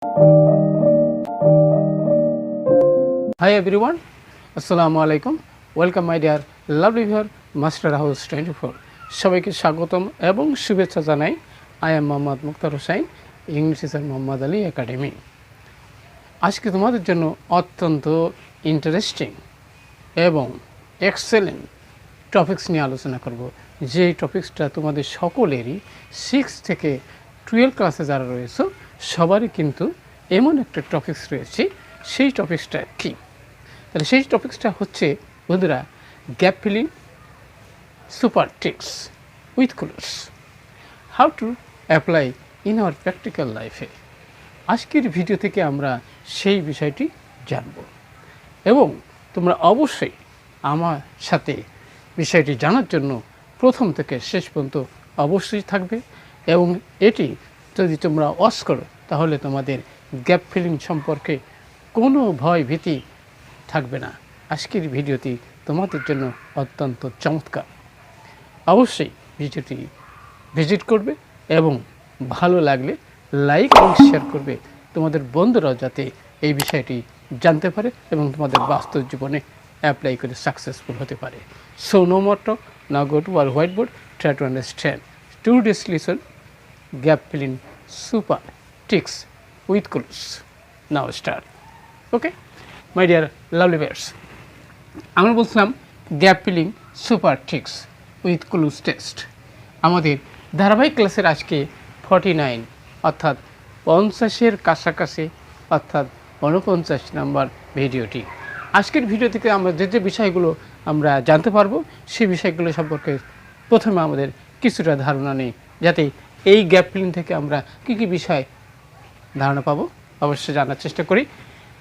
Hi everyone, Assalamu alaikum. Welcome my dear lovely viewer, Master House 24. সবাইকে স্বাগতম এবং শুভেচ্ছা জানাই। I am Mohammad Muktar Hossain, English teacher Mohammad Ali academy. আজকে তোমাদের জন্য অত্যন্ত ইন্টারেস্টিং এবং এক্সেলেন্ট টপিকস নিয়ে আলোচনা করব, যে টপিকসটা তোমাদের সকলেরই 6 থেকে 12 ক্লাসে যারা রয়েছে সবারই কিন্তু এমন একটা টপিকস রয়েছে। সেই টপিকসটা কি? তাহলে সেই টপিকসটা হচ্ছে বন্ধুরা, gap filling super ticks with cloze, how to apply in our practical লাইফে। আজকের ভিডিও থেকে আমরা সেই বিষয়টি জানব এবং তোমরা অবশ্যই আমার সাথে বিষয়টি জানার জন্য প্রথম থেকে শেষ পর্যন্ত অবশ্যই থাকবে এবং এটি যদি তোমরা ওয়াচ করো তাহলে তোমাদের গ্যাপ ফিলিং সম্পর্কে কোনো ভয় ভীতি থাকবে না। আজকের ভিডিওটি তোমাদের জন্য অত্যন্ত চমৎকার। অবশ্যই ভিডিওটি ভিজিট করবে এবং ভালো লাগলে লাইক এবং শেয়ার করবে, তোমাদের বন্ধুরাও যাতে এই বিষয়টি জানতে পারে এবং তোমাদের বাস্তব জীবনে অ্যাপ্লাই করে সাকসেসফুল হতে পারে। So no more talk, now go to our white board, try to understand today's lesson gap filling super ticks with cloze. Now start. Okay my dear lovely viewers, আমরা বলছিলাম gap filling super ticks with cloze test. আমাদের ধারাবাহিক ক্লাসের আজকে 49 অর্থাৎ 50-এর কাছাকাছি অর্থাৎ 49 নম্বর ভিডিওটি। আজকের ভিডিও থেকে আমরা যে বিষয়গুলো আমরা জানতে পারবো সেই বিষয়গুলো সম্পর্কে প্রথমে আমাদের কিছুটা ধারণা নেই, যাতে এই গ্যাপ ফিলিং থেকে আমরা কী কী বিষয় ধারণা পাবো অবশ্যই জানার চেষ্টা করি।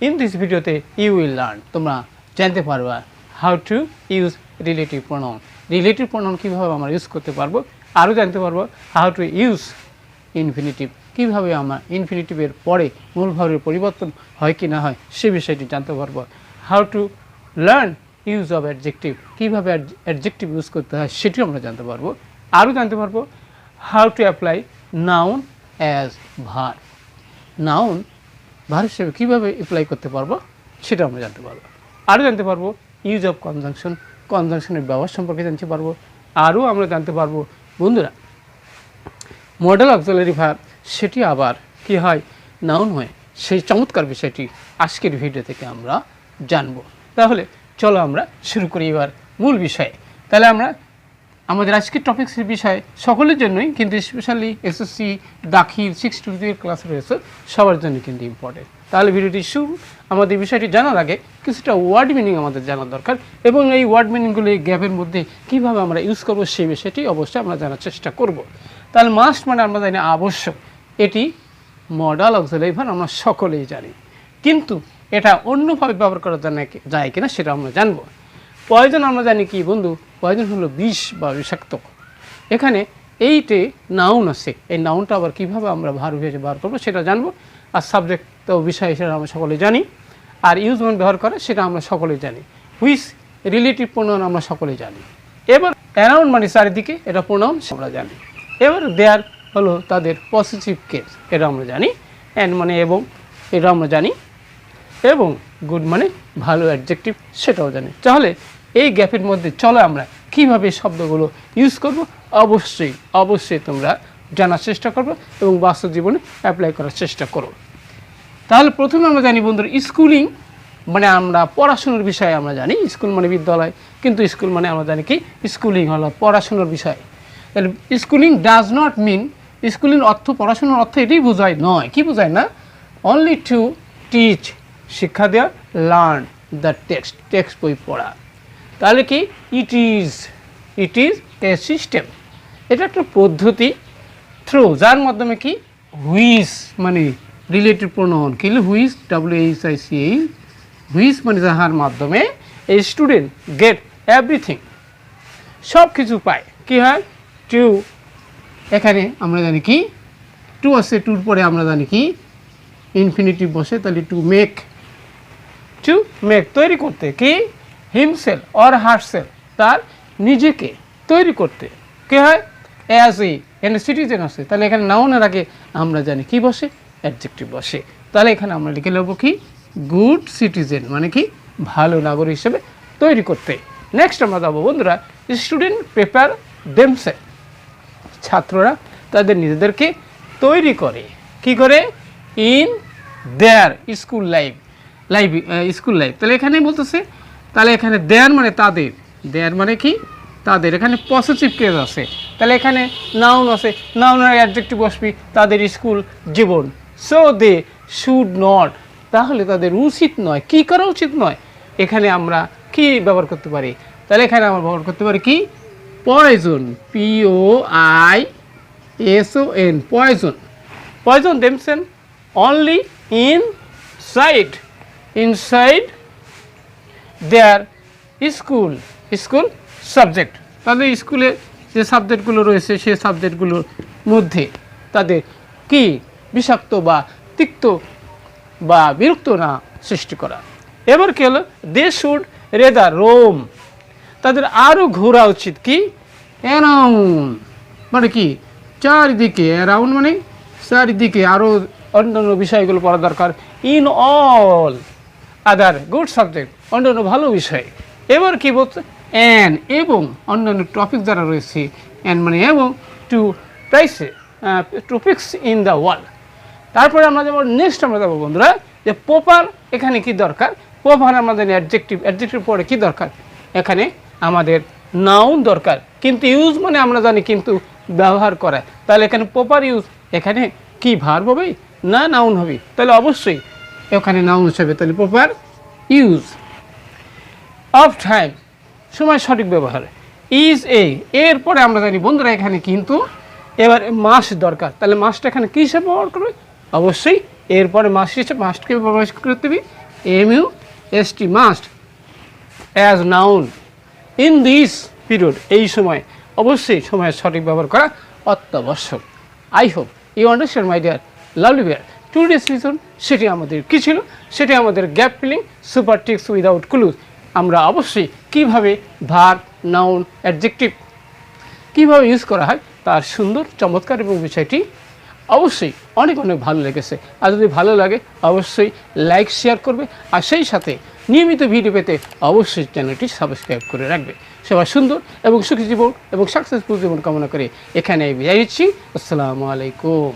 ইন দিস ভিডিওতে ইউ উইল লার্ন, তোমরা জানতে পারবা how to use relative pronoun. Relative pronoun কীভাবে আমরা ইউজ করতে পারবো, আরও জানতে পারবো হাউ টু ইউজ ইনফিনিটিভ, কীভাবে আমরা ইনফিনিটিভের পরে মূল ভাবের পরিবর্তন হয় কি না হয় সে বিষয়টি জানতে পারবো। How to learn use of adjective, কীভাবে অ্যাডজেক্টিভ ইউজ করতে হয় সেটিও আমরা জানতে পারবো। আরও জানতে পারবো how to apply noun as verb, noun verb হিসেবে কীভাবে অ্যাপ্লাই করতে পারবো সেটা আমরা জানতে পারবো। আরও জানতে পারবো ইউজ অফ কনজাংশন, কনজাংশনের ব্যবহার সম্পর্কে জানতে পারবো। আরও আমরা জানতে পারবো বন্ধুরা মডেল অক্সিলারি ভার্ব, সেটি আবার কি হয়, নাউন হয়, সেই চমৎকার বিষয়টি আজকের ভিডিও থেকে আমরা জানবো। তাহলে চলো আমরা শুরু করি এবার মূল বিষয়ে। তাহলে আমরা আমাদের আজকের টপিক্সের বিষয় সকলের জন্যই, কিন্তু স্পেশালি এসএসসি দাখিল 6 to 12 ক্লাস রয়েছে সবার জন্য কিন্তু ইম্পর্টেন্ট। তাহলে ভিডিওটি শুরু। আমাদের বিষয়টি জানার আগে কিছুটা ওয়ার্ড মিনিং আমাদের জানার দরকার এবং এই ওয়ার্ড মিনিংগুলো এই গ্যাপের মধ্যে কীভাবে আমরা ইউজ করবো সেই বিষয়টি অবশ্যই আমরা জানার চেষ্টা করব। তাহলে মাস্ট মানে আমরা জানি আবশ্যক, এটি মডাল অক্সিলারি ভার্ব আমরা সকলেই জানি, কিন্তু এটা অন্যভাবে ব্যবহার করা যায় কিনা সেটা আমরা জানবো। পয়জন আমরা জানি কি বন্ধু, পয়জন হলো বিষ বা বিষাক্ত। এখানে এইটে নাউন আছে, এই নাউনটা আবার কীভাবে আমরা ভার্ব হিসেবে ব্যবহার করবো সেটা জানবো। আর সাবজেক্ট তো বিষয় হিসেবে আমরা সকলেই জানি, আর ইউজ মান ব্যবহার করে সেটা আমরা সকলেই জানি। হুইচ রিলেটিভ প্রোনাউন আমরা সকলেই জানি। এবার অ্যারাউন্ড মানে চারিদিকে, এটা প্রোনাউন আমরা জানি। এবার দেয়ার হলো তাদের পজিটিভ কেস, এটা আমরা জানি। অ্যান্ড মানে এবং, এটা আমরা জানি। এবং গুড মানে ভালো অ্যাডজেক্টিভ, সেটাও জানি। তাহলে এই গ্যাপের মধ্যে চলো আমরা কীভাবে শব্দগুলো ইউজ করব অবশ্যই অবশ্যই তোমরা জানার চেষ্টা করবো এবং বাস্তব জীবনে অ্যাপ্লাই করার চেষ্টা করো। তাহলে প্রথমে আমরা জানি বন্ধুরা স্কুলিং মানে আমরা পড়াশোনার বিষয়ে আমরা জানি, স্কুল মানে বিদ্যালয়, কিন্তু স্কুল মানে আমরা জানি কি স্কুলিং হলো পড়াশোনার বিষয়। তাহলে schooling does not mean, schooling অর্থ পড়াশোনার অর্থ এটাই বোঝায় নয়, কি বোঝায় না, অনলি টু টিচ শিক্ষা দেওয়া, লার্ন দ্য টেক্সট টেক্সট বই পড়া। তাহলে কি ইট ইজ এ সিস্টেম, এটা একটা পদ্ধতি থ্রু যার মাধ্যমে কি হুইচ মানে রিলেটিভ প্রোনাউন কি হুইচ WHICH, হুইচ মানে যাহার মাধ্যমে এই স্টুডেন্ট গেট এভরিথিং, সব কিছু পায়। কি হয় টু, এখানে আমরা জানি কি টু আছে, টুর পরে আমরা জানি কি ইনফিনিটিভ বসে, তাহলে টু মেক তৈরি করতে, কি হিমসেল অর হারসেল তার নিজেকে তৈরি করতে। কি হয় অ্যাজ এ সিটিজেন আছে, তাহলে এখানে নাউনের আগে আমরা জানি কি বসে অ্যাডজেক্টিভ বসে। তাহলে এখানে আমরা লিখে নেব কি গুড সিটিজেন, মানে কি ভালো নাগরিক হিসেবে তৈরি করতে। নেক্সট আমরা যাবো বন্ধুরা, স্টুডেন্ট প্রিপেয়ার দেমসেলফ, ছাত্ররা তাদের নিজেদেরকে তৈরি করে, কি করে, in their school life, school life. তাহলে এখানে বলতেছে, তাহলে এখানে দেয়ার মানে তাদের, দেয়ার মানে কি তাদের, এখানে পজিটিভ কেস আছে, তাহলে এখানে নাউন আছে, নাউনের অ্যাডজেক্টিভ বসবি তাদের স্কুল জীবন। সো দে শুড নট, তাহলে তাদের উচিত নয়, কি করা উচিত নয়, এখানে আমরা কি ব্যবহার করতে পারি, তাহলে এখানে আমরা ব্যবহার করতে পারি কি poison, POISON, poison, poison themselves only inside their school subject, তাদের স্কুলে যে সাবজেক্টগুলো রয়েছে সেই সাবজেক্টগুলোর মধ্যে তাদের কি বিষাক্ত বা তিক্ত বা বিরক্ত না সৃষ্টি করা। এবার কি হলো, দে শুড রেদার রোম, তাদের আরও ঘোরা উচিত, কি অ্যারাউন্ড মানে কি চারিদিকে, অ্যারাউন্ড মানে চারিদিকে, আরও অন্যান্য বিষয়গুলো পড়া দরকার, in all other good subject, অন্যান্য ভালো বিষয়। এবার কি বলছে, অ্যান এবং অন্যান্য টপিক যারা রয়েছে, অ্যান মানে এবং to topics in the world. তারপরে আমরা যাবো নেক্সট, আমরা যাবো বন্ধুরা যে প্রপার, এখানে কি দরকার, প্রপার আমরা জানি অ্যাডজেক্টিভ, অ্যাডজেক্টিভ পরে কি দরকার, এখানে আমাদের নাউন দরকার, কিন্তু ইউজ মানে আমরা জানি কিন্তু ব্যবহার করা, তাহলে এখানে প্রপার ইউজ, এখানে কি ভার্ব হবে না নাউন হবে, তাহলে অবশ্যই এখানে নাউন হিসেবে, তাহলে প্রপার ইউজ অফ টাইম, সময় সঠিক ব্যবহার, ইজ এরপরে আমরা জানি বন্ধুরা এখানে কিন্তু এবার মাস দরকার, তাহলে মাসটা এখানে কী হিসেবে ব্যবহার করবে, অবশ্যই এরপরে মাস হিসেবে মাস্টকে ব্যবহার করতে হবে, MUST must as noun in this period, এই সময় অবশ্যই সময়ের সঠিক ব্যবহার করা অত্যাবশ্যক। I hope you understand my dear lovely viewer. Today's lesson সেটি আমাদের কী ছিল, সেটি আমাদের gap filling super ticks without clues. আমরা অবশ্যই কীভাবে ভার্ব, নাউন, অ্যাডজেক্টিভ কীভাবে ইউজ করা হয় তার সুন্দর চমৎকার এবং বিষয়টি অবশ্যই অনেক অনেক ভালো লেগেছে। আর যদি ভালো লাগে অবশ্যই লাইক শেয়ার করবে, আর সেই সাথে নিয়মিত ভিডিও পেতে অবশ্যই চ্যানেলটি সাবস্ক্রাইব করে রাখবে। সবার সুন্দর এবং সুখী জীবন এবং সাকসেসফুল জীবন কামনা করে এখানে বিদায় নিচ্ছি। আসসালামু আলাইকুম।